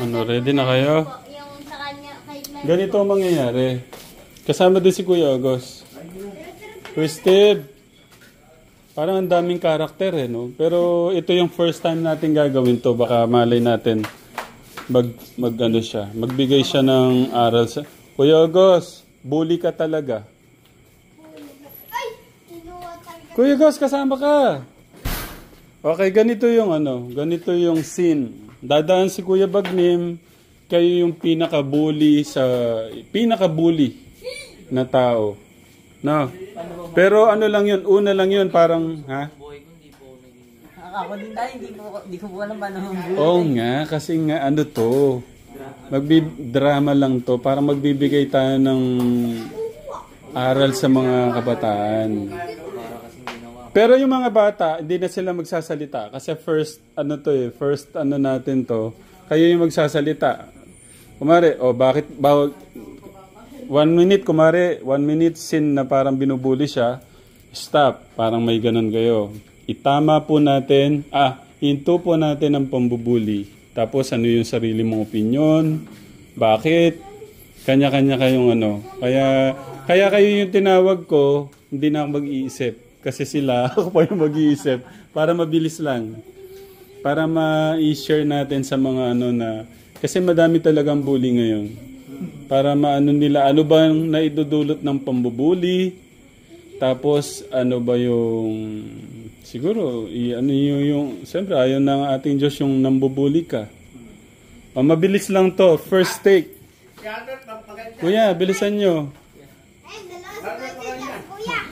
Ano, ready na kayo? Ganito ang mangyayari. Kasama din si Kuya Agos. Twisted. Parang ang daming karakter eh, no? Pero ito yung first time natin gagawin to. Baka malay natin ano siya. Magbigay siya ng aral sa... Kuya Agos, bully ka talaga. Kuya Agos, kasama ka. Okay, ganito yung ganito yung scene. Dadaan si Kuya Bagnim, kayo yung pinaka-bully na tao. No. Pero ano lang yun, una lang yun, parang, ha? Ako din tayo, hindi ko po alam paano ang bully. Oo nga, kasi nga ano to, drama lang to, para magbibigay tayo ng aral sa mga kabataan. Pero yung mga bata, hindi na sila magsasalita. Kasi first natin to, kayo yung magsasalita. Kumari, bakit, 1 minute, kumari, 1 minute scene na parang binubuli siya, stop, parang may ganun kayo. Itama po natin, hinto po natin ang pambubuli. Tapos ano yung sarili mong opinion, bakit, kanya-kanya kayong Kaya kayo yung tinawag ko, hindi na ako mag-iisip. Kasi ako pa yung mag-iisip. Para mabilis lang. Para ma-share natin sa mga kasi madami talagang bully ngayon. Para maano nila, ano ba yung naidudulot ng pambubuli? Tapos, ano ba yung... Siguro, siyempre, ayaw ng ating Diyos yung nambubuli ka. Mabilis lang to. First take. Kuya, bilisan nyo.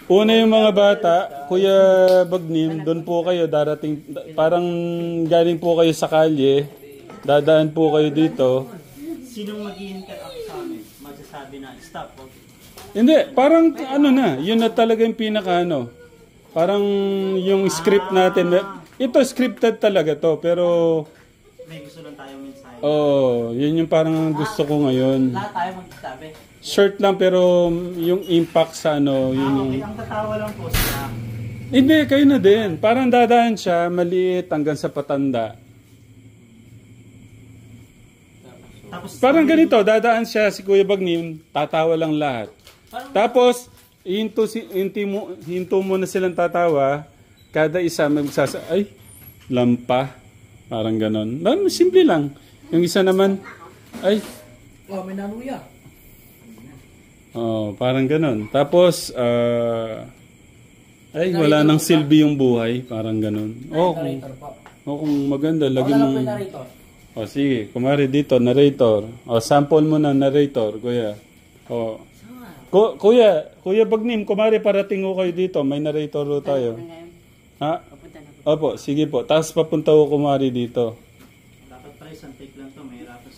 Una yung mga bata, Kuya Bagnim, doon po kayo darating, parang galing po kayo sa kalye, dadaan po kayo dito. Sinong mag-i-interact sa amin? Magsasabi na, stop. Hindi, parang yun na talaga yung pinaka parang yung script natin, ito scripted talaga to, pero... May gusto lang tayong mensahe. Yun yung parang gusto ko ngayon. Lahat tayo magsasabi. Short lang pero yung impact sa Okay, ang tatawa lang po sila. Hindi, kayo na din. Parang dadaan siya, maliit hanggang sa patanda. Tapos, Parang ganito, dadaan siya si Kuya Bagnim, tatawa lang lahat. Tapos, hinto mo na silang tatawa, kada isa ay, lampa. Parang ganon. Simple lang. Yung isa naman, ay, may naluya. parang ganon. Tapos, ay, wala nang silbi yung buhay. Parang ganon. Kung maganda, lagi mong... sige. Kumari dito, narrator. Sample mo na narrator, kuya. Kuya Bagnim, kumari parating ko kayo dito. May narrator ho tayo. Ha? Opo, sige po. Tapos papunta ko kumari dito. dapat pala isang take lang to. May rapas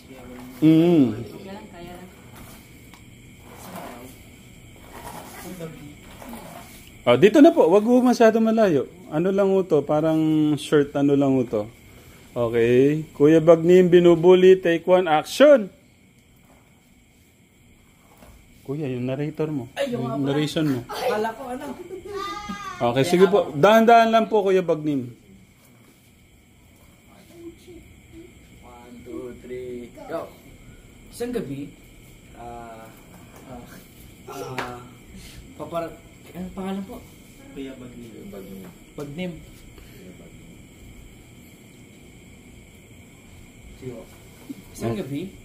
kaya dito na po, wag mo masyado malayo. Ano lang to, parang short lang to. Okay. Kuya Bagnim, binubuli, take 1, action! Kuya, yung narrator mo. Yung narration mo. Akala ko Okay, sige po. Dahan-dahan lang po, Kuya Bagnim. 1, 2, 3, go! Isang gabi, ano pangalan po? Kuya Bagnim. Bagnim. Isang gabi,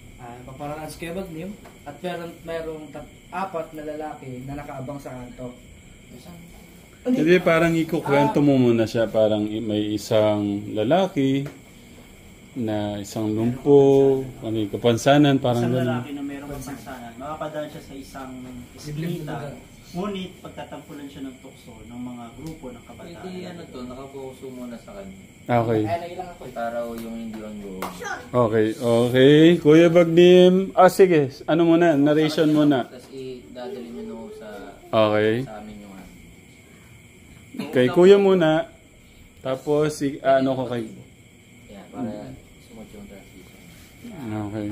paparaan si Kuya Bagnim at mayroong 4 na lalaki na nakaabang sa kanto. Hindi, parang ikukwento mo muna siya. Parang may isang lalaki na isang lumpo, kapansanan, parang Isang gano'n. lalaki na mayroong kapansanan. Makapadaan siya sa isang esklita. Ngunit pagtatampulan siya ng tukso ng mga grupo ng kabataan. Hindi nakapokuso muna sa kanya. Okay. Para yung hindi ang loob. Okay. Kuya Bagnim. Sige. Ano muna? Narration muna. Tapos dadalhin nyo sa Okay. sa amin yung Kay Kuya muna. Tapos, ano ko kay... Yan, para smooth yung transition. Okay.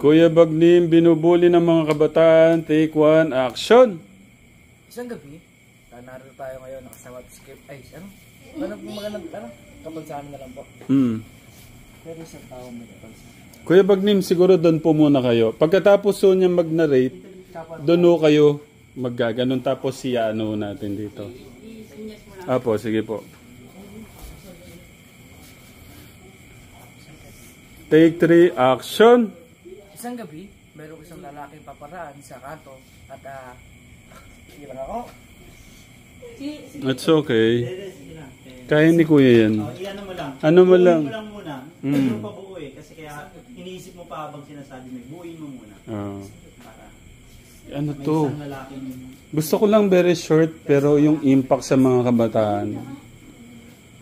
Kuya Bagnim, binubuli ng mga kabataan. Take 1, action! Isang gabi, narito tayo ngayon, nakasama at skip. Ay, ano? Ano po magandang, ano? Kapansahan na lang po. Pero isang tao may kapansahan. Kuya Bagnim, siguro doon po muna kayo. Pagkatapos po niya mag-narrate, doon po kayo maggaganon. Tapos siya ano natin dito. Apo, sige po. Take 3, action! Isang gabi, mayroong isang lalaking paparaan sa kanto at sige lang ako. It's okay. Sige lang. Kaya ni Kuya yan. Iyan mo lang. Ano mo lang? Buuin mo lang muna. Hindi mo pa buo eh. Kasi kaya iniisip mo pa habang sinasabi mo. Buuin mo muna. Para Ano may to? isang lalaking... Gusto ko lang very short pero yung impact sa mga kabataan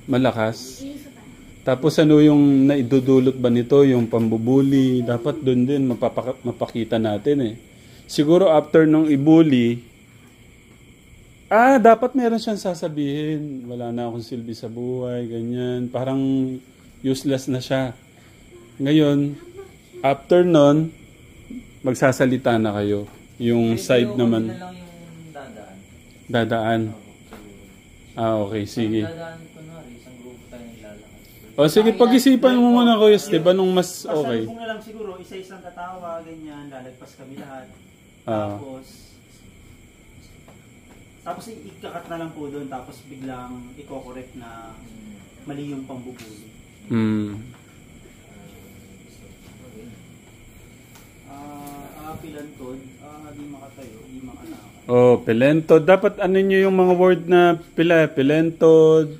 malakas. Tapos ano yung naidudulot ba nito, yung pambubuli, dapat doon din mapakita natin eh. Siguro after nung ibuli, dapat meron siyang sasabihin. Wala na akong silbi sa buhay, ganyan. Parang useless na siya. Ngayon, after nun, magsasalita na kayo. Yung side naman. Na lang yung dadaan. Dadaan. Okay, sige. Dadaan ko na rin, isang grupo tayo naglalakad. O sige, pag-isipan mo muna Kuya Steve, anong mas okay? Pasalubong na lang siguro, isa-isang katawa, ganyan, lalagpas kami lahat. Tapos ikakat na lang po doon, tapos biglang i-correct na mali yung pambubuli. Pilantod, di makatayo, di makanakan. Pilentod. Dapat ano nyo yung mga word na pilentod,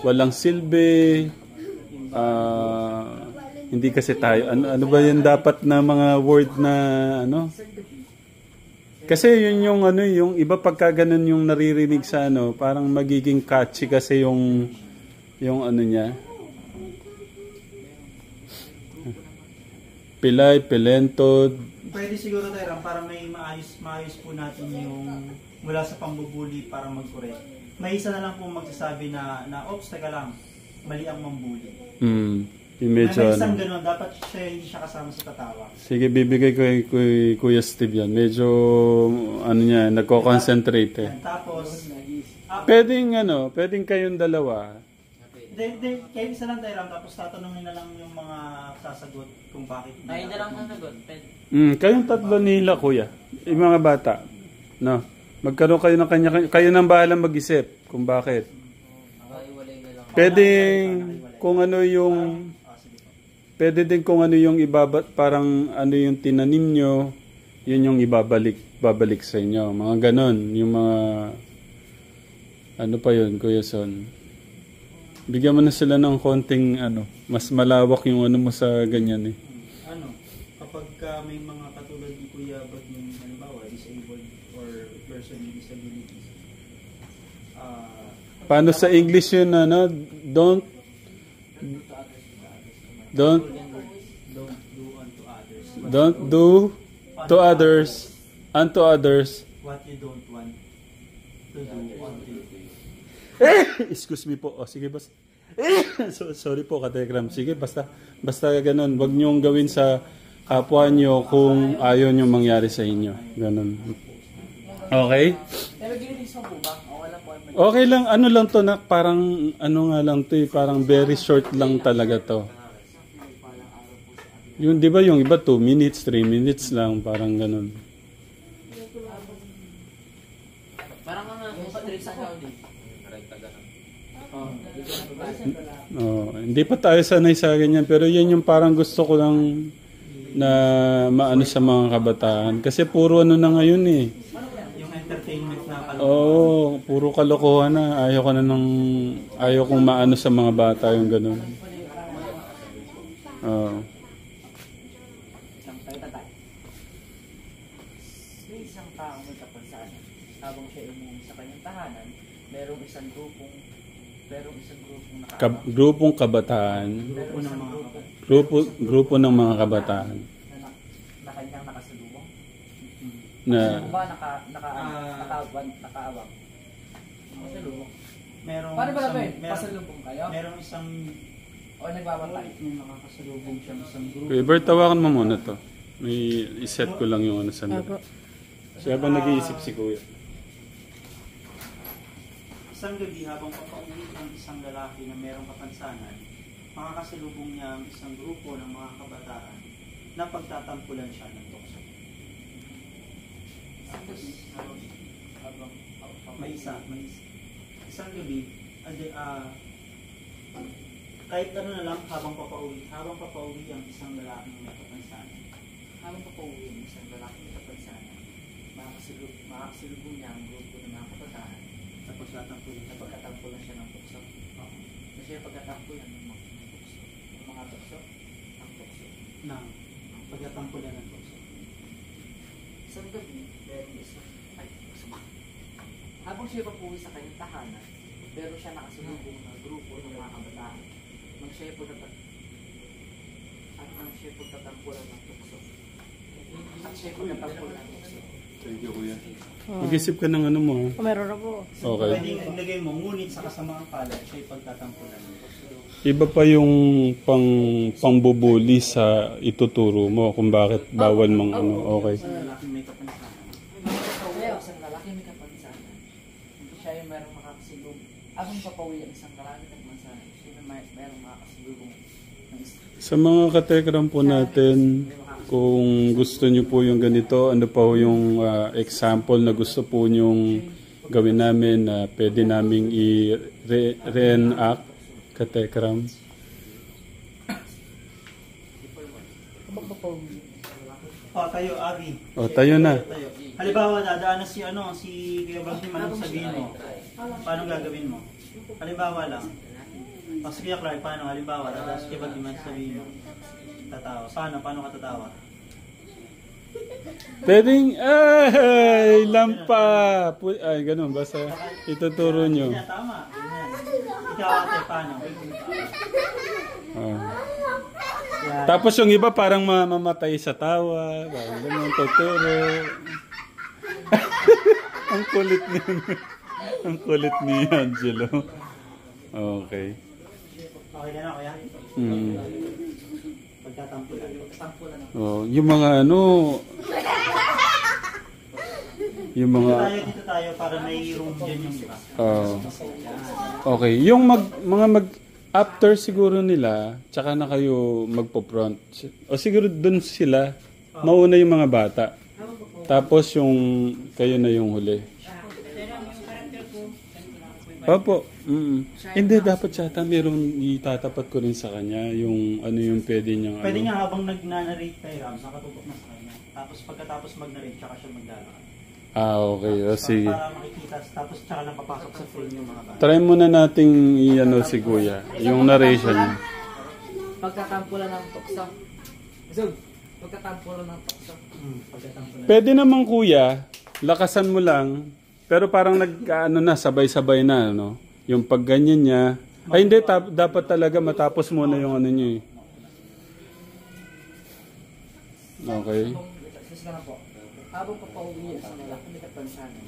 walang silbi, hindi kasi tayo. Ano ba yung dapat na mga word na ano? Kasi yun yung ano, yung iba pagka ganun yung naririnig sa ano, parang magiging catchy kasi yung ano niya. Pilay, pilentod. Pwede siguro tayo para may maayos po natin yung mula sa pambubuli para mag-correct. May isa na lang po magsasabi na ops, taga lang, mali ang mambuli. May isang ganun, dapat siya hindi siya kasama sa tatawa. Sige, bibigay ko kay Kuya Steve yan. Medyo, ano niya, nagko-concentrate eh. Tapos, pwedeng kayong dalawa. Kayo isa lang tayo lang, tapos tatanungin na lang yung mga sasagot kung bakit. Tayo na lang sasagot. Kayong tatlo nila, Kuya. Yung mga bata. No? Magkaroon kayo ng kanya-kanya. Kayo nang bahala mag-isip kung bakit. Kung ano yung... Pwede din kung ano yung parang ano yung tinanim nyo, yun yung babalik sa inyo. Mga ganon. Yung mga... Ano pa yun, Kuya Son? Bigyan mo na sila ng konting mas malawak yung ano mo sa ganyan eh. Kapag may mga katulad ni Kuya Bagnim, halimbawa, disabled or person with disabilities. Paano sa English yun, don't do to others unto others what you don't want to do unto you. Excuse me po. Sige, basta. Sorry po, Katekram. Sige, basta ganun. Wag niyong gawin sa kapwa niyo kung ayaw niyo mangyari sa inyo. Ganun. Okay? Pero ginilis mo po ba? Okay lang. Ano lang to na parang nga lang to parang very short lang talaga to. Yung di ba yung iba 2 minutes, 3 minutes lang. Parang ganun. Parang patrick sa Saudi. Hindi pa tayo sanay sa ganyan pero yan yung parang gusto ko lang na maano sa mga kabataan kasi puro ano na ngayon eh. Yung entertainment na kalokohan. Puro kalokohan na. Ayaw kong maano sa mga bata yung ganun. May isang tao may kapansanan. Habang siya umuwi sa kanyang tahanan, merong isang grupong Grupong kabataan. Grupo ng mga kabataan. Na kanyang nakasalubong. Na Ba nakaawang. Pasalubong. Paano ba namin? Pasalubong kayo? Merong isang O nagbabantay? may makakasalubong siya isang grupo. Kuya Bert, tawakan mo muna to. May iset ko lang yung ano sa Apo. Siya ba nag-iisip si Kuya? Isang gabi habang papauwi ang isang lalaki na mayroong kapansanan, makakasalubong niya ang isang grupo ng mga kabataan na pagtatampulan siya ng tukso. Tapos, may isa. Isang gabi, kahit ano na lang habang papauwi ang isang lalaki na may kapansanan. Habang papauwi ang isang lalaki na kapansanan, makakasalubong niya ang grupo ng mga kabataan Tapos tatampulan na pagkatampulan siya ng tukso. Oo. Kasi pagkatampulan ng tukso. Ng mga tukso, ang tukso. Nang pagtatampulan ng tukso. Isang gabi, habang siya papuwi sa kanyang tahanan, pero siya nakasalubong na grupo ng mga kabataan. Nang siya po tatampulan ng tukso. At siya po tatampulan ng tukso. Thank you, Kuya. Mag-isip ka ng ano mo. Oh, meron na po. Okay. Pwedeng ilagay mo, ngunit sa kasamaang palad, siya'y pagtatampulan ng tukso. Iba pa yung pangbubuli sa ituturo mo kung bakit bawal mong ano. Okay. Isang lalaking may kapansanan. Isang lalaki may kapansanan. Hindi siya yung mayroong makakasilubong. Habang papawi ang isang lalaki may kapansanan, siya yung mayroong makakasilubong ng isa. Sa mga katekram po natin, kung gusto nyo po yung ganito, ano pa po yung example na gusto po nyong gawin namin na pwede naming i-reenact, katekram. Habang papawi. Tayo, Abi. Tayo na. Tayo. Halimbawa, dadaan na si Kuya Bagnim, anong sabihin mo? Paano gagawin mo? Halimbawa lang. Si Kuya Clark, paano? Halimbawa, dadaan si Kuya Bagnim, anong sabihin mo? Tatawa. Paano ka tatawa? Pwedeng, ay, lampa. Ay, ganun, basta ituturo nyo. Ganyan, tama. Ganyan. Ikaw ate, paano? Yan. Tapos yung iba parang mamamatay sa tawa, parang ganun, tuturo. Ang kulit niya. Ang kulit ni Angelo. Okay. Okay na na, Kuya? Pagtatampulan. Yung mga ano, yung mga Dito tayo para may room dyan yung iba. okay, yung after siguro nila, tsaka na kayo magpo-front. O siguro dun sila, mauna yung mga bata. Tapos yung kayo na yung huli. Opo. Hindi, dapat siya mayroong itatapat ko rin sa kanya yung ano yung pwede niyang Pwede ano. nga habang nag-narrate kay Ram, nakatutok na sa kanya. Tapos pagkatapos mag-narrate, tsaka siya maglalakad. Okay. O, sige. Para makikita, tapos tsaka lang papasok sa frame yung mga bata. Try muna nating i-ano si Kuya. Yung narration niya. Pagkatampulan ng tukso. Zog, pagkatampulan ng tukso. Pagkatampulan. Pwede naman Kuya, lakasan mo lang. Pero parang na, sabay-sabay na, no? Yung pagganyan niya. Ay hindi, dapat talaga matapos muna yung ano niya. Okay. Sige na po. Habang papauwi ang isang lalaki may kapansanan,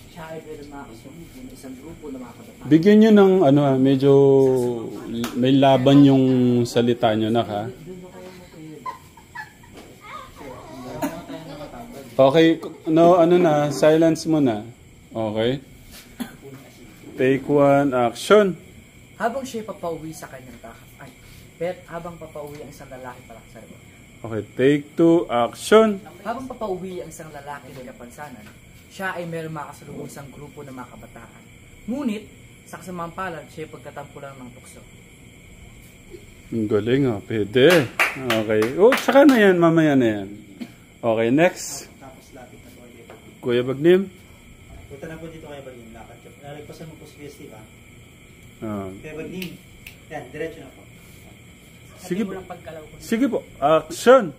siya ay pwede makakasulubong ng isang grupo ng mga kabataan. Bigyan nyo ng ano medyo may laban yung salita nyo na ha. Okay, no, ano na, silence mo na. Okay. Take one, action. Habang siya papauwi sa kanyang tahanan, habang papauwi ang isang lalaki pala sa sarili. Okay, take two, action. Habang papauwi ang isang lalaki ng kapansanan, siya ay mayroong makasalubong isang grupo ng mga kabataan. Ngunit, sa kasamaang palad, siya ay pagkatampulan ng tukso. Ang galing pwede. Okay. Saka na yan, mamaya na yan. Okay, next. Tapos lapit na po ulit. Kuya Bagnim. Punta na po dito kay Bagnim, lakad ka. Nalagpasan mo po si Steve, ha? Ah. Kaya Bagnim, yan, diretso na po. Sige po. Walang pagkalaw ko. Sige po. Action.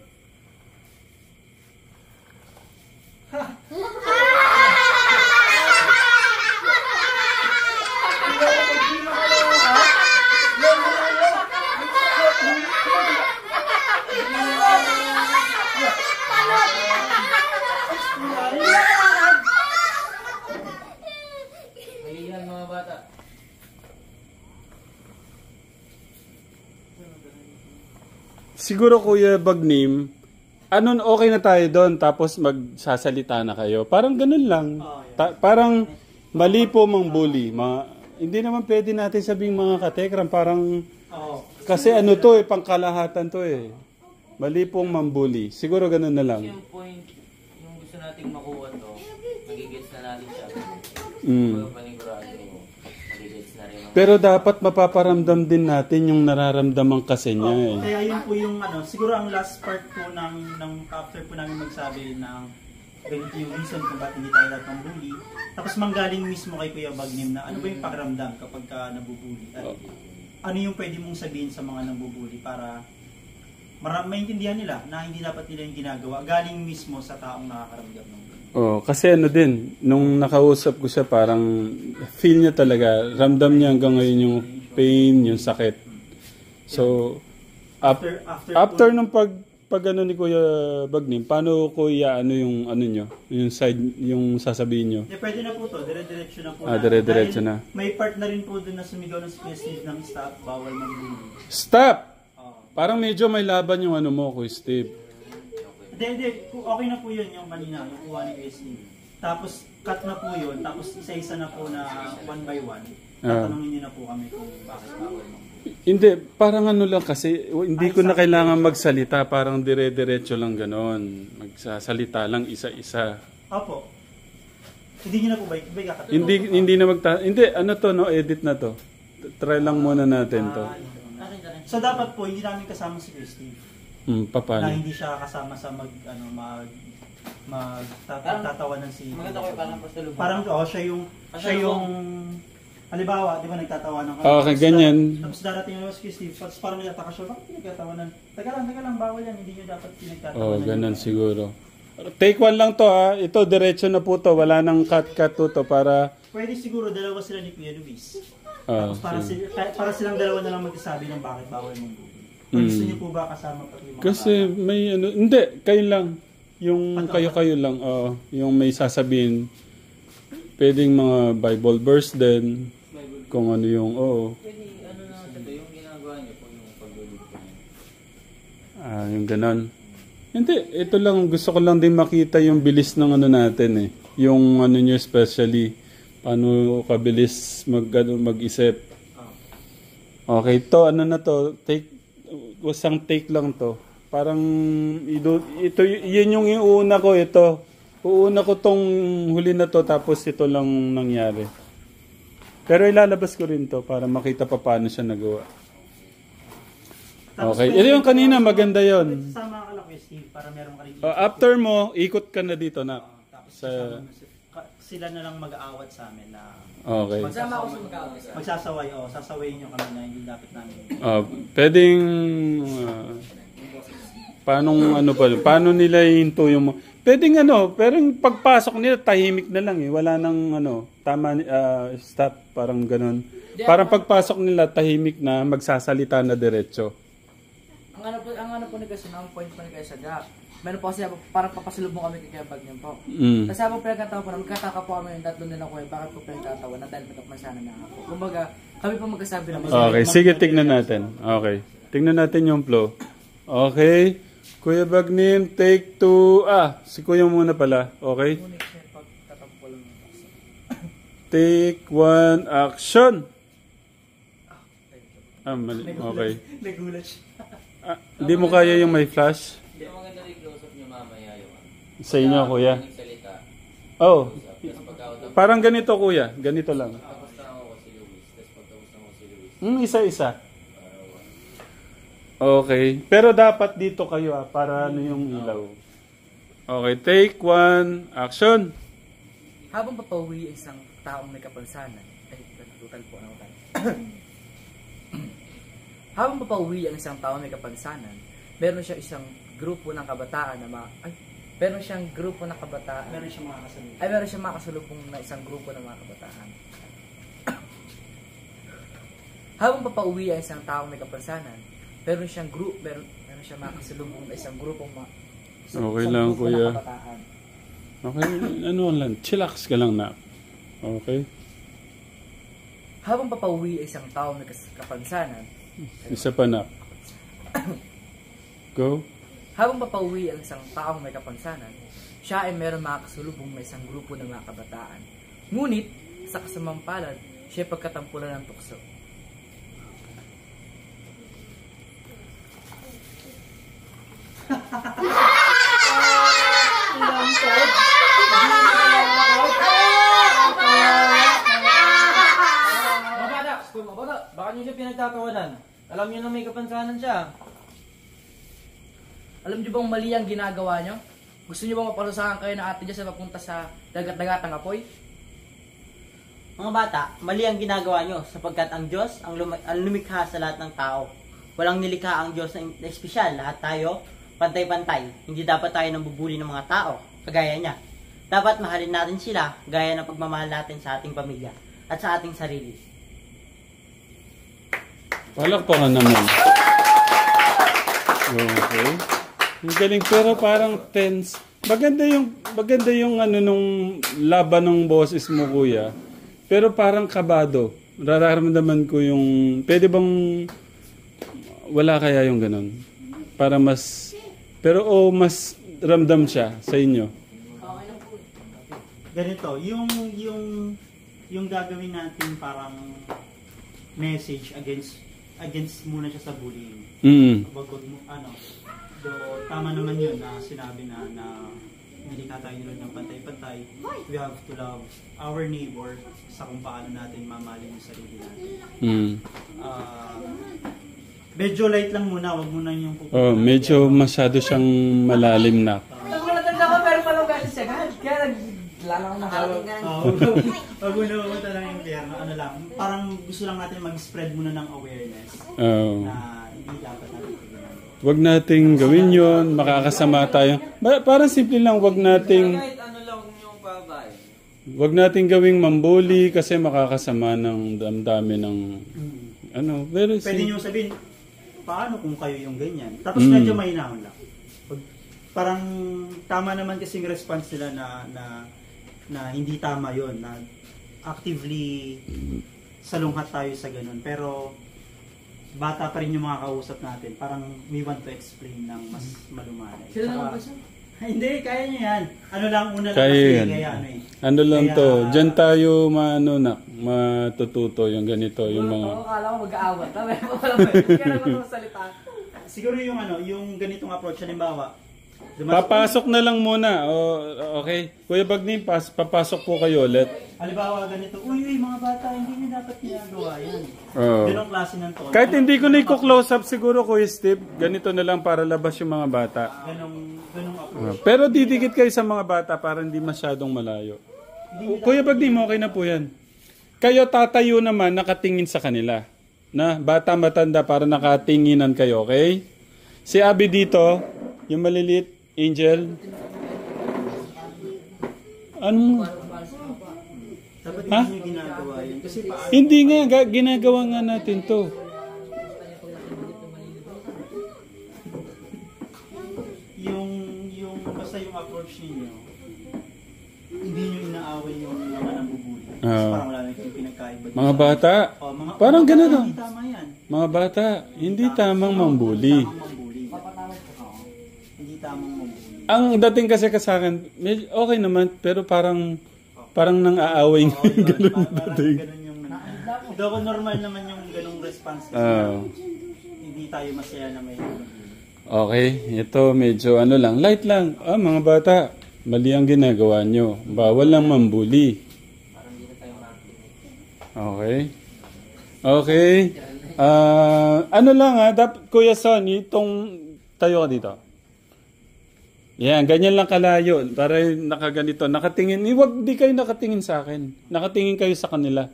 Malihan mga bata. Siguro Kuya Bagnim, okay na tayo doon, tapos magsasalita na kayo. Parang ganun lang. Parang mali po mang bully. Hindi naman pwede natin sabing mga katekram, parang... Kasi ano to pangkalahatan to Mali pong mambuli. Siguro ganun na lang. Yung point, yung gusto nating makuha to, magigets na natin siya. Panigurado, magigets na rin. Pero dapat mapaparamdam din natin yung nararamdaman kasi niya Kaya yun po yung siguro ang last part po ng after po namin magsabi ng ganito yung reason kung bakit hindi tayo lahat ng bully. Tapos manggaling mismo kay Kuya Bagnim na ano ba yung pakiramdam kapag ka nabubuli. At ano yung pwede mong sabihin sa mga nabubuli para maintindihan nila na hindi dapat nila yung ginagawa galing mismo sa taong nakakaramdam ng bully. Kasi ano din, nung nakausap ko siya parang feel niya talaga, ramdam niya hanggang ngayon yung pain, yung sakit. So, after nung pag ano ni Kuya Bagnim, paano Kuya yung nyo? Yung side, yung sasabihin nyo? Pwede na po to, dire-diretso na po. Dire-diretso na. May part na rin po doon na sumigaw ng message ng stop, bawal magbully. Stop! Parang medyo may laban yung mo, Kuya Steve. Hindi. Okay na po yun yung kanina, yung kuha ni Kuya Steve. Tapos, cut na po yun. Tapos, isa-isa na po na one by one. Tatanungin niyo na po kami kung bakit bawal magbully. Hindi, parang lang kasi, hindi ko na kailangan magsalita, parang dire-diretso lang ganon. Magsasalita lang isa-isa. Opo. Hindi nyo na po ba ikakatawa? Hindi na hindi, edit na to. Try lang muna natin to. So dapat po, hindi namin kasama si Christy. Paano? Na hindi siya kasama sa tatawanan si... Maganda ko parang pasalubong. Parang siya yung halimbawa, di ba nagtatawanan ka? Okay, ganyan. Tapos darating na si Christy, tapos parang nagtataka siya, bakit pinagtatawanan? Teka lang, bawal yan, hindi nyo dapat pinagtatawanan. Ganun siguro. Take one lang to ito diretso na po to, wala nang cut to para... Pwede siguro dalawa sila ni Kuya Luis. Tapos para silang dalawa na lang magsasabi ng bakit bawal mong bully. Gusto niyo po ba kasama pati mga kasi may hindi, kayo lang. Yung kayo lang, yung may sasabihin. Pwedeng mga Bible verse din. Kung ano yung, Pwede, yung ginagawa niyo po yung pagluluto niyo. Yung ganon. Hindi, ito lang, gusto ko lang din makita yung bilis ng natin Yung nyo especially, paano kabilis mag-isip. Okay, to na to, wasang take lang to. Parang, yun yung iuna ko, ito. Uuna ko tong huli na to, tapos ito lang nangyari. Pero ilalabas ko rin to para makita pa paano siya nagawa. Okay. Ito yung kanina, maganda yon. Sama ka lang kay Steve para meron ka rin. After mo, ikot ka na dito na. Sila na lang mag-aawat sa amin na okay. Magsama ako sa mag-aawat. Magsasaway, sasawayin nyo kami na hindi dapat namin. Pwedeng paano nila hinto yung pwedeng pero yung pagpasok nila tahimik na lang wala nang tama stop parang ganun. Parang pagpasok nila tahimik na magsasalita na diretso. Ang ano po ni kasi ang point po ni kasi meron po kasi parang papasalubong kami kay Kuya Bagnim po. Kasi habang pinagkatawa po namin, magkataka po kami yung tatlo nila Kuya, bakit po pinagkatawa na dahil patok man sana na ako. Kumbaga, kami po magkasabi naman. Okay, sige, tignan natin. Okay, tignan natin yung flow. Okay, Kuya Bagnim, take 2. Si Kuya muna pala. Okay. Take 1, action. Mali. Okay. Nagulat siya. Hindi mo kaya yung may flash? Hindi mo maganda yung close-up niyo mamaya yung sa inyo, Kuya. Parang ganito, Kuya. Ganito lang. Tapos na ako si Luis. Tapos pagtapos na ako si Luis. Isa-isa. Okay. Pero dapat dito kayo para yung ilaw. Okay, take 1, action. Habang papauwi isang taong may kapansanan. Total po ano tayo. Habang papauwi ang isang taong may kapansanan, meron siya isang grupo ng kabataan na meron siyang grupo ng kabataan. Meron siyang makakasalubong. Meron siyang makasalubong na isang grupo ng mga kabataan. Habang papauwi ang isang taong may kapansanan, meron siyang makasalubong na isang grupo okay lang, Kuya. Okay, lang, chillax ka lang na. Okay. Habang papauwi ang isang taong may kapansanan, isa pa na. Go. Habang papauwi ang isang taong may kapansanan, siya ay mayroong makakasalubong na isang grupo ng mga kabataan. Ngunit, sa kasamang palad, siya ay pagkatampulan ng tukso. Mga bata, baka niyo siya pinagtatawanan. Alam niyo na may kapansanan siya. Alam niyo bang mali ang ginagawa niyo? Gusto niyo bang maparusahan kayo na ate niya sa papunta sa dagat-dagatang apoy? Mga bata, mali ang ginagawa nyo sapagkat ang Diyos ang lumikha sa lahat ng tao. Walang nilikha ang Diyos na espesyal. Lahat tayo, pantay-pantay. Hindi dapat tayo nambubuli ng mga tao, kagaya niya. Dapat mahalin natin sila gaya ng pagmamahal natin sa ating pamilya at sa ating sarili. Palakpakan naman. Okay. Ang galing, pero parang tense. Maganda yung ano nung laban ng boses mo, kuya. Pero parang kabado. Nararamdaman ko yung... Pwede bang... Wala kaya yung ganun? Para mas... Pero mas ramdam siya sa inyo. Ganito, yung gagawin natin parang message against muna siya sa bullying. Wag mo, tama naman yun na sinabi na hindi ka tayo nilod ng pantay-pantay. We have to love our neighbor sa kung paano natin mamahalin yung sarili natin. Medyo light lang muna, wag muna yung pupunta. Medyo masyado siyang malalim na. Nagpalatanda ko pero parang galit siya. Kaya naglalang na hawag. Wag muna pupunta lang yung pierno. Ano lang, parang gusto lang natin mag-spread muna ng awareness na hindi dapat natin ginagawa. Wag nating gawin yon, makakasama tayo. Parang simple lang, wag nating... Kahit ano lang yung babay. Wag nating gawing mambuli kasi makakasama ng damdamin ng... Ano, very simple. Pwede nyo sabihin, paano kung kayo yung ganyan? Tapos medyo mahinahon lang. Parang tama naman kasing response nila na hindi tama yon, na actively salunghat tayo sa ganun. Pero bata pa rin yung mga kausap natin. Parang we want to explain ng mas malumanay. Sila naman ba siya? Hindi, kaya niya yan. Ano lang, una lang Kaya kasi, yan. kaya ano eh. Ano lang to, dyan tayo matututo yung ganito, yung mga... Oo, akala ko mag-aawat. Kaya naman salita. Siguro yung yung ganitong approach, halimbawa, Papasok na lang muna. Okay. Kuya Bagnim, papasok po kayo ulit. halimbawa ganito, uy, mga bata, hindi niyo dapat ginagawa yan. Oo. Ganong klase ng tono. Kahit hindi ko na i-close up siguro, Kuya Steve, ganito na lang para labas yung mga bata. Ganong approach. Pero didikit kayo sa mga bata para hindi masyadong malayo. Kuya Bagnim, okay na po yan. Kayo tatayo naman, nakatingin sa kanila. Na bata matanda para nakatinginan kayo, okay? Si Abby dito, yung maliliit, Angel. Ano? Dapat Ha? hindi niyo ginagawa yan. Kasi Hindi nga, ginagawa nga natin to. yung basta yung approach ninyo, hindi niyo inaaway yung mga nambubuli. Oo. Parang wala nang pinagkaiba. Mga bata, Mga parang ganun, bata, oh. Hindi tama yan. Mga bata, hindi tamang mambuli. Tamang mambuli. Oo. Hindi tamang mambuli. Ang dating kasi sa akin, okay naman, pero parang nang aaway nga yung ganun dating. Ganun yung Though normal naman yung ganung response kasi hindi tayo masaya na may Okay, ito medyo lang, light lang. Mga bata, mali ang ginagawa nyo. Bawal lang mambuli. Okay. Okay. Ano lang Kuya Son, itong tayo ka dito. Yan, ganyan lang kalayo. Para nakaganito. Nakatingin. Di kayo nakatingin sa akin. Nakatingin kayo sa kanila.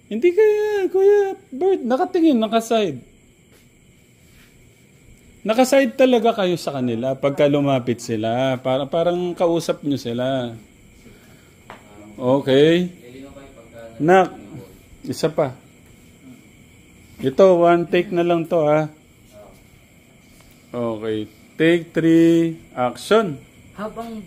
Hindi kaya, Kuya Bert. Nakatingin, nakaside. Nakaside talaga kayo sa kanila pagka lumapit sila. Parang kausap nyo sila. Okay. Nak, isa pa. Ito, one take na lang to Okay. Take 3, action. Habang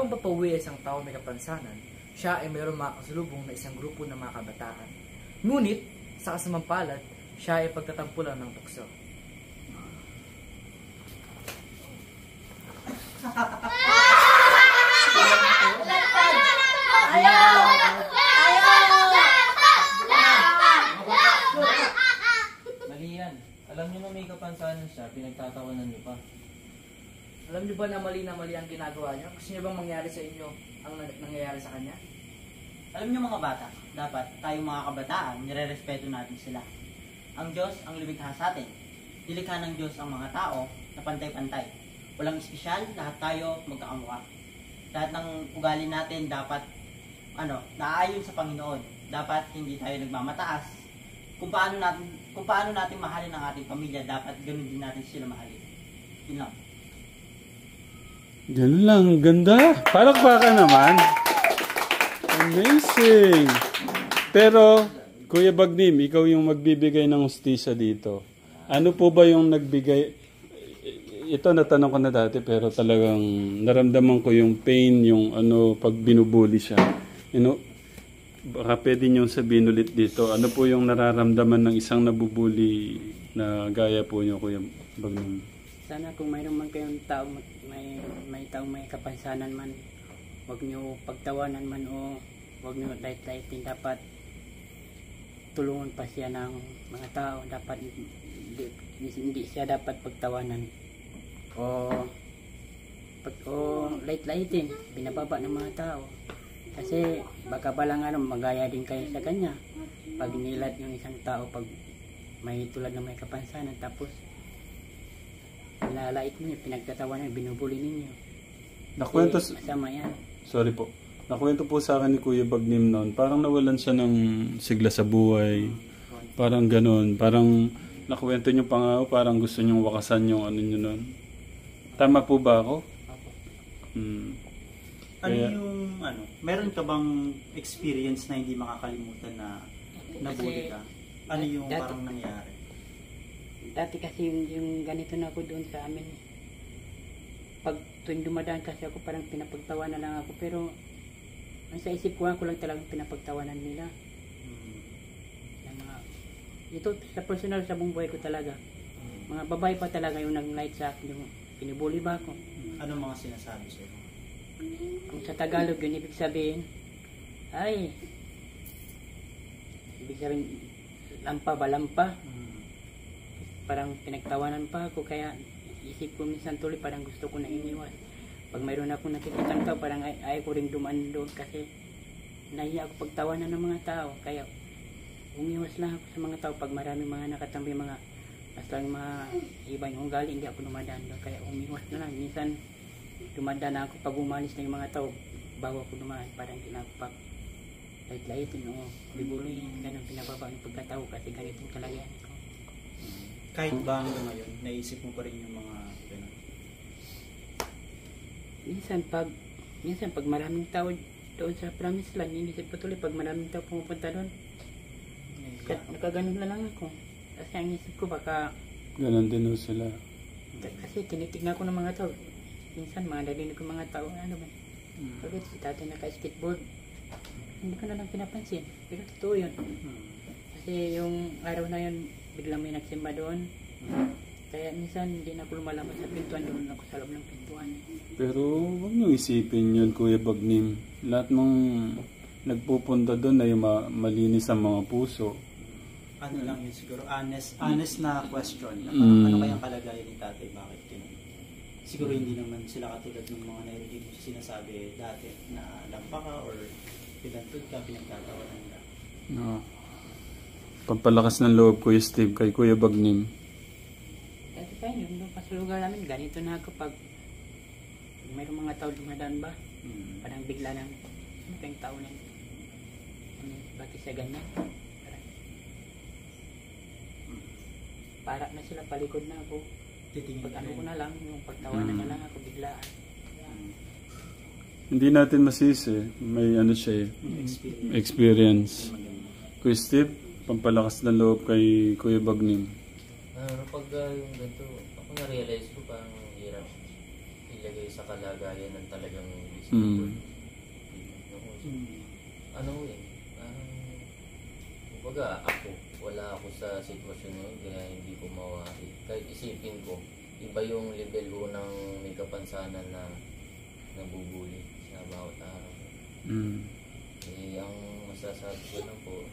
papauwi isang tao may kapansanan, siya ay mayroong makakasalubong na isang grupo ng mga kabataan. Ngunit, sa kasamang palad, siya ay pagtatampulan ng tukso. Mali yan. Alam niyo na may kapansanan siya, pinagtatawanan niyo pa. Alam niyo ba na mali ang ginagawa niyo? Gusto niyo bang mangyari sa inyo ang nangyayari sa kanya? Alam niyo mga bata, dapat tayong mga kabataan, nire-respeto natin sila. Ang Diyos ang lumikha sa atin. Nilikha ng Diyos ang mga tao na pantay-pantay. Walang espesyal, lahat tayo magkakamukha. Lahat ng ugali natin dapat naayon sa Panginoon. Dapat hindi tayo nagmamataas. Kung paano natin mahalin ang ating pamilya, dapat ganoon din natin sila mahalin. Yun lang. Ganun lang, ganda. Palakpakan naman. Amazing. Pero, Kuya Bagnim, ikaw yung magbibigay ng hustisya dito. Ano po ba yung nagbigay? Ito natanong ko na dati pero talagang naramdaman ko yung pain, yung pag binubuli siya. Baka pwede niyong sabihin ulit dito. Ano po yung nararamdaman ng isang nabubuli na gaya po niyo, Kuya Bagnim? Sana kung mayroon man kayong tao, may taong may kapansanan man, huwag niyo pagtawanan man o huwag niyo light-lightin. Dapat tulungan pa siya ng mga tao. Dapat hindi siya dapat pagtawanan o light-lightin, binababa ng mga tao. Kasi baka palang magaya din kayo sa kanya pag nilat yung isang tao, pag may tulad na may kapansanan, tapos nilalait ninyo, pinagtatawanan, binubuli ninyo. Nakwento masama yan. Sorry po. Nakwento po sa akin ni Kuya Bagnim noon, parang nawalan siya ng sigla sa buhay. Parang ganoon. Parang nakwento niyo pa nga, parang gusto niyong wakasan yung niyo noon. Tama po ba ako? Meron ka bang experience na hindi makakalimutan na nabuli ka? Ano yung parang nangyari? Dati kasi yung ganito na ako doon sa amin. Pag tuwing dumadaan kasi ako, parang pinapagtawanan lang ako. Pero sa isip ko lang talagang pinapagtawanan nila. Ito sa personal, sa buong buhay ko talaga. Mga babae pa talaga yung nag-light sa akin, yung pinibuli ba ako. Ano mga sinasabi sa'yo? Kung sa Tagalog yun, ibig sabihin, lampa ba lampa? Parang pinagtawanan pa ako, kaya isip ko minsan tuloy parang gusto ko na iniwan. Pag mayroon akong nakikitang tao, parang ayaw ko rin dumaan doon kasi nahiya ako pagtawanan ng mga tao. Kaya umiwas lang ako sa mga tao. Pag maraming mga nakatambi, mga mga iba yung ugali, hindi ako dumadaan doon. Kaya umiwas na lang. Minsan dumadaan ako pag umalis na yung mga tao, bago ako dumaan, parang hindi na ako pag light-lightin o bibuloyin. Ganun pinababa yung pagkatao kasi ganito talaga yan ko. Kahit ba hanggang ngayon, naisip mo pa rin yung mga ganun? Minsan pag maraming tao doon sa Promised Land, inisip ko tuloy pag maraming tao pumupunta doon. Nakaganon na lang ako. Kasi ang isip ko baka ganon din ho sila. kasi tinitignan ko ng mga tao. Minsan mga narinig ko mga tao bakit si tatay naka-skateboard? Hindi ko na lang pinapansin. Pero totoo yun. Kasi yung araw na yun, biglang may nagsimba doon. Kaya minsan hindi na ako lumalabas sa pintuan, doon ako sa loob ng pintuan. Pero huwag niyo isipin yun, Kuya Bagnim. Lahat ng nagpupunta doon ay malinis ang mga puso. Ano lang yun siguro, honest na question. Ano kayang kalagayan ni tatay? Bakit yun? Siguro hindi naman sila katulad ng mga narinig mo sinasabi dati na lampa ka or pinantod ka, pinagtatawanan ka. No. Pampalakas ng loob, Kuya Steve, kay Kuya Bagnim. Dati pa yun, yung sa lugar namin, ganito na kapag mayroong mga tao dumadaan ba, parang bigla lang, ano kayong tao na yun? Bakit siya ganyan? Para na sila, palikod na ako. Pag ano ko na lang, yung pagtawanan na lang ako biglaan. Hindi natin masisi. May ano siya experience. Kuya Steve, pampalakas ng loob kay Kuya Bagnim. Pag yung ganito, ako na-realize ko parang hirap ilagay sa kalagayan ng talagang disciple. Kumbaga ako, wala ako sa sitwasyon ngayon kaya hindi ko mawari. Kahit isipin ko, iba yung level ho ng may kapansanan na nabubuli sa bawat araw. Eh, ang masasabi ko lang po,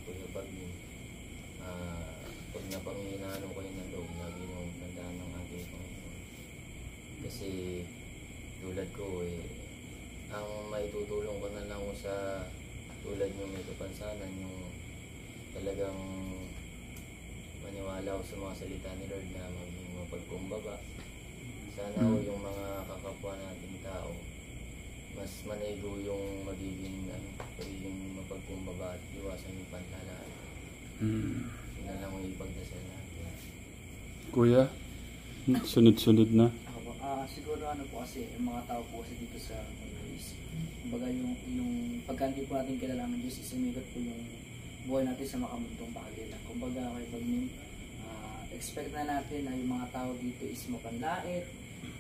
Kuya Bagni, pag napanghinaan ko kayo ng loob, lagi mong tandaan ng ating Panginoon. Kasi tulad ko ang maitutulong ko na lang sa tulad nyo may kapansanan, yung talagang maniwala ko sa mga salita ni Lord na maging mapagkumbaba. Sana yung mga kakapwa nating tao, mas manigo yung magiging mapagkumbaba at iwasan yung pantalaan. Yun na lang ang ipagdasal natin. Kuya, sunod-sunod na. Siguro po kasi, yung mga tao po kasi dito sa Greece, kumbaga yung pagka hindi po natin kilala ng Diyos, isumikot po yung buhay natin sa makamuntong bahagi lang. Kumbaga, expect na natin na yung mga tao dito is mapanlait,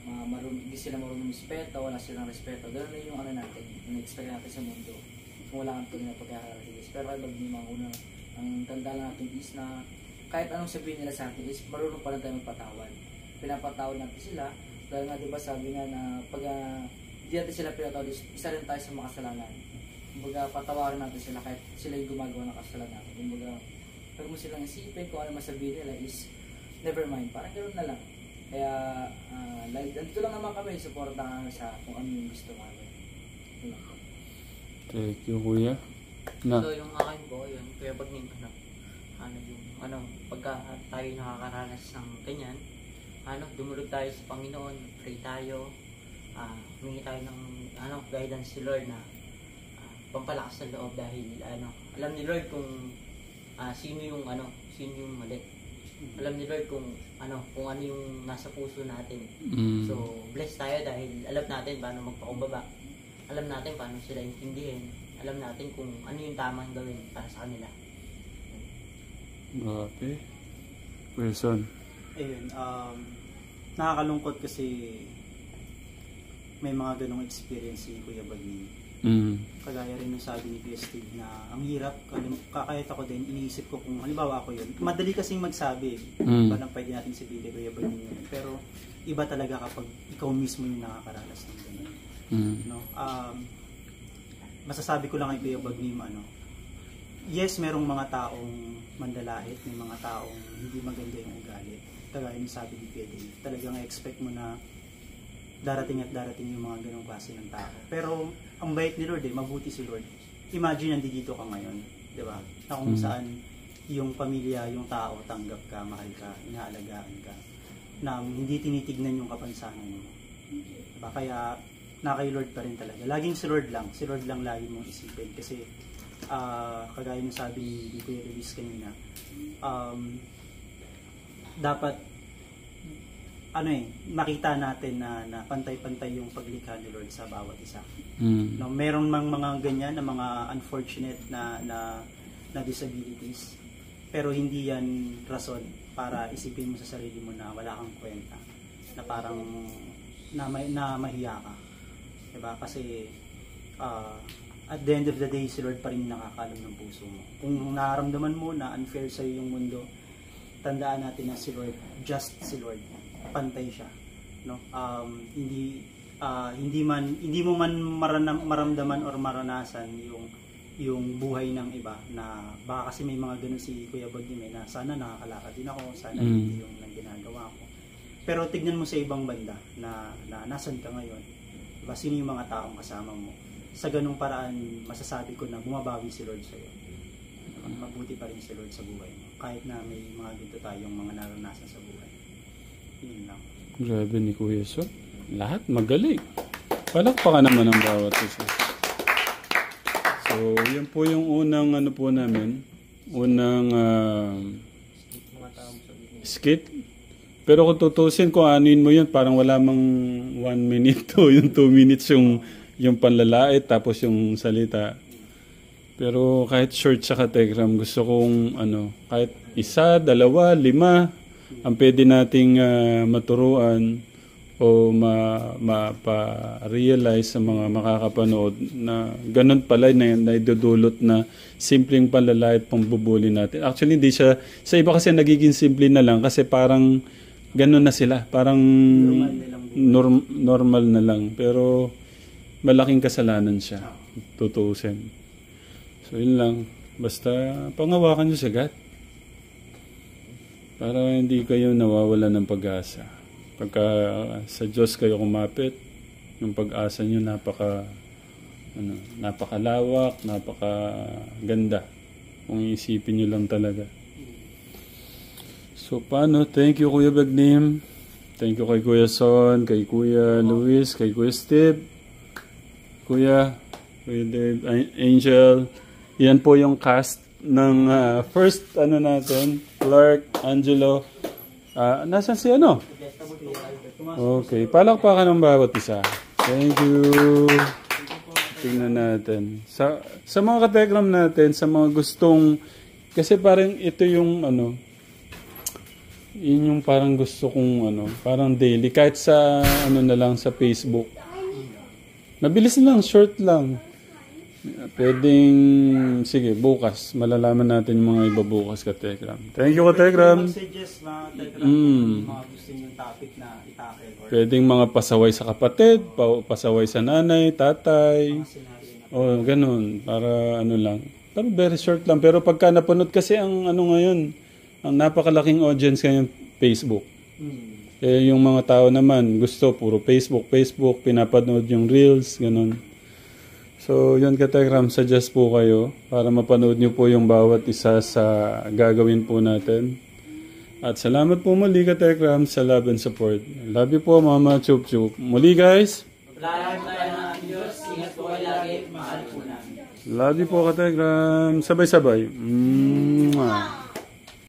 hindi sila marunong respeto, wala silang respeto. Ganun na yung natin, yung expect natin sa mundo. Kung wala kang tunay na pagkakaligis. Pero kay Bagni, mga una, ang tanda natin is na kahit anong sabihin nila sa atin is marunong pa lang tayo magpatawad. Pinapatawad natin sila. Dahil nga diba sabi nga na pag hindi natin sila pinatawad, isa rin tayo sa makasalanan. Kumbaga patawarin natin sila kahit sila yung gumagawa ng kasalanan. Kumbaga pag mo silang isipin kung ano masabihin nila is never mind, parang ganoon na lang. Kaya dito lang naman kami, supportahan sa kung ano yung gusto namin. Thank you, Kuya. So yung akin po, yun, Kuya Bagni, pagka tayo nakakaranas ng ganyan, dumulog tayo sa Panginoon, pray tayo, humingi tayo ng guidance si Lord na pampalakas ng loob dahil alam ni Lord kung sino yung mali. Alam ni Lord kung ano yung nasa puso natin. So bless tayo dahil alam natin paano magpakumbaba. Alam natin paano sila intindihin. Alam natin kung ano yung tamang gawin para sa kanila. Okay. Wilson. Ayun, nakakalungkot kasi may mga ganong experience si Kuya Bagni. Kagaya rin ng sabi ni Kuya Steve na ang hirap, kahit ako din, iniisip ko kung halimbawa ako yun. Madali kasing magsabi, parang pwede natin sabihin kay Kuya Bagni yun. Pero iba talaga kapag ikaw mismo yung nakakaranas ng ganun. No? Masasabi ko lang kay Kuya Bagni, yes, merong mga taong mandalait, may mga taong hindi maganda yung ugali. Kagaya ng sabi ni Kuya Dave, talagang expect mo na darating at darating yung mga ganong klase ng tao. Pero ang bait ni Lord, mabuti si Lord. Imagine nandito ka ngayon, di ba? Na kung saan yung pamilya, yung tao, tanggap ka, mahal ka, inaalagaan ka, nang hindi tinitignan yung kapansanan mo. Diba? Kaya na kay Lord pa rin talaga. Laging si Lord lang lagi mong isipin. Kasi kagaya ng sabi ni Kuya Luis kanina, dapat makita natin na pantay-pantay yung paglikha ni Lord sa bawat isa. No, meron mga ganyan na mga unfortunate na disabilities, pero hindi yan rason para isipin mo sa sarili mo na wala kang kwenta, na parang na mahiya ka. Diba? Kasi at the end of the day, si Lord pa rin nakakalam ng puso mo. Kung nararamdaman mo na unfair sa'yo yung mundo, tandaan natin na si Lord, just si Lord, pantay siya. No? Hindi mo man maramdaman or maranasan yung buhay ng iba, na baka kasi may mga ganun si Kuya Bagni na sana nakakalakad din ako, sana hindi yung ginagawa ko. Pero tignan mo sa ibang banda na nasan ka ngayon. Diba? Sino yung mga taong kasama mo? Sa ganung paraan, masasabi ko na bumabawi si Lord sa'yo. Mabuti pa rin si Lord sa buhay mo. Kahit na may mga ganito tayong mga naranasan sa buhay. Yun lang. Grabe ni Kuya So. Lahat magaling. Palakpakan naman ang bawat isa. So, yan po yung unang po namin. Unang skit. Pero kung tutusin, kung anuin mo yun, parang wala mang 1 minute to, yung 2 minutes yung panlalait, tapos yung salita. Pero kahit short sa Telegram, gusto kong kahit 1, 2, 5, ang pwede nating maturuan o mapa-realize sa mga makakapanood na ganun pala na idudulot na simpleng panlalait, pangbubuli natin. Actually, hindi siya, sa iba kasi nagiging simple na lang kasi parang ganun na sila. Parang normal na lang. Pero malaking kasalanan siya. Tutuusin. So yun lang. Basta pangawakan nyo si God. Para hindi kayo nawawala ng pag-asa. Pagka sa Diyos kayo kumapit, yung pag-asa nyo napakalawak, napakaganda. Kung iisipin nyo lang talaga. So paano? Thank you Kuya Bagnim. Thank you kay Kuya Son, kay Kuya Luis, kay Kuya Steve, Kuya Dave, Angel. Yan po yung cast ng first natin, Clark, Angelo. Nasaan si ano? Okay, palakpakan ng bawat isa. Thank you. Tingnan natin. Sa mga katekram natin, sa mga gustong, kasi parang ito yung yun yung parang gusto kong parang daily. Kahit sa na lang sa Facebook. Mabilis lang, short lang. Pwedeng, sige, bukas. Malalaman natin yung mga iba bukas, Katekram. Thank you, Katekram. Mag-suggest mga Katekram yung mga gusto yung topic na itakil. Pwedeng mga pasaway sa kapatid, pasaway sa nanay, tatay. O, ganun. Para lang. Pero very short lang. Pero pagka napanood kasi ang ngayon, ang napakalaking audience ngayon, Facebook. Eh, yung mga tao naman, gusto puro Facebook, pinapanood yung Reels, ganun. So, yun Katekram, suggest po kayo para mapanood nyo po yung bawat isa sa gagawin po natin. At salamat po muli Katekram sa love and support. Love you po Mama Chup Chup. Muli guys. Love you po Katekram. Sabay-sabay. Mwah.